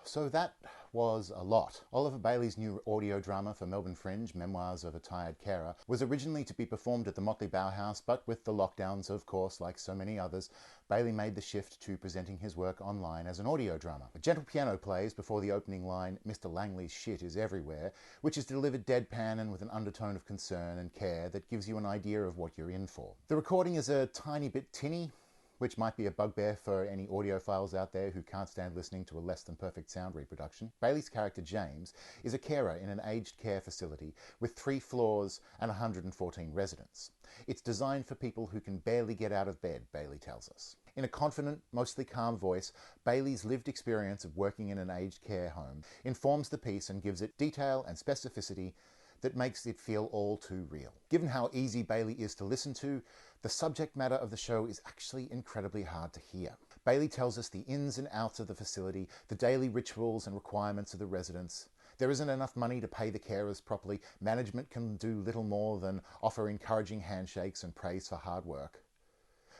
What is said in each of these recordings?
So that was a lot. Oliver Bailey's new audio drama for Melbourne Fringe, Memoirs of a Tired Carer, was originally to be performed at the Motley Bauhaus, but with the lockdowns, of course, like so many others, Bailey made the shift to presenting his work online as an audio drama. A gentle piano plays before the opening line, "Mr. Langley's shit is everywhere," which is delivered deadpan and with an undertone of concern and care that gives you an idea of what you're in for. The recording is a tiny bit tinny, which might be a bugbear for any audiophiles out there who can't stand listening to a less than perfect sound reproduction. Bailey's character, James, is a carer in an aged care facility with 3 floors and 114 residents. It's designed for people who can barely get out of bed, Bailey tells us. In a confident, mostly calm voice, Bailey's lived experience of working in an aged care home informs the piece and gives it detail and specificity that makes it feel all too real. Given how easy Bailey is to listen to, the subject matter of the show is actually incredibly hard to hear. Bailey tells us the ins and outs of the facility, the daily rituals and requirements of the residents. There isn't enough money to pay the carers properly. Management can do little more than offer encouraging handshakes and praise for hard work.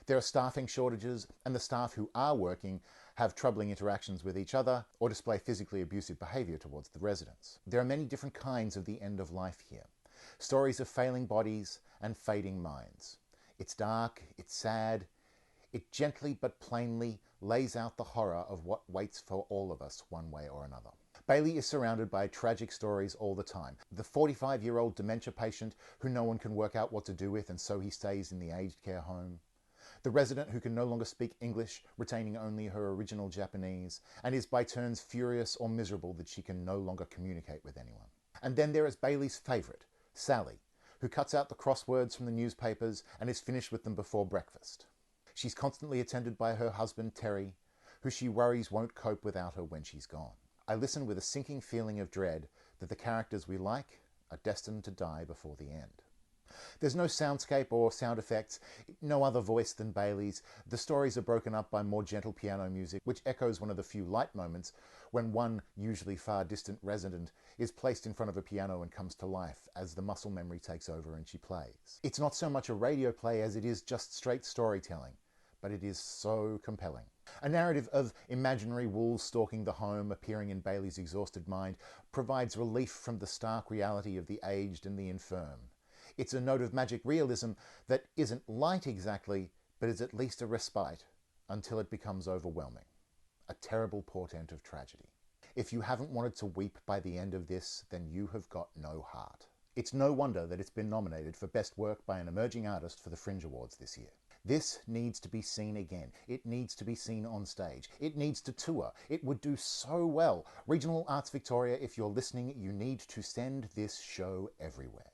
There are staffing shortages, and the staff who are working have troubling interactions with each other or display physically abusive behaviour towards the residents. There are many different kinds of the end of life here. Stories of failing bodies and fading minds. It's dark, it's sad. It gently but plainly lays out the horror of what waits for all of us one way or another. Bailey is surrounded by tragic stories all the time. The 45-year-old dementia patient who no one can work out what to do with, and so he stays in the aged care home. The resident who can no longer speak English, retaining only her original Japanese, and is by turns furious or miserable that she can no longer communicate with anyone. And then there is Bailey's favourite, Sally, who cuts out the crosswords from the newspapers and is finished with them before breakfast. She's constantly attended by her husband, Terry, who she worries won't cope without her when she's gone. I listen with a sinking feeling of dread that the characters we like are destined to die before the end. There's no soundscape or sound effects, no other voice than Bailey's. The stories are broken up by more gentle piano music, which echoes one of the few light moments when one, usually far distant resident, is placed in front of a piano and comes to life as the muscle memory takes over and she plays. It's not so much a radio play as it is just straight storytelling, but it is so compelling. A narrative of imaginary wolves stalking the home appearing in Bailey's exhausted mind provides relief from the stark reality of the aged and the infirm. It's a note of magic realism that isn't light exactly, but is at least a respite until it becomes overwhelming. A terrible portent of tragedy. If you haven't wanted to weep by the end of this, then you have got no heart. It's no wonder that it's been nominated for Best Work by an Emerging Artist for the Fringe Awards this year. This needs to be seen again. It needs to be seen on stage. It needs to tour. It would do so well. Regional Arts Victoria, if you're listening, you need to send this show everywhere.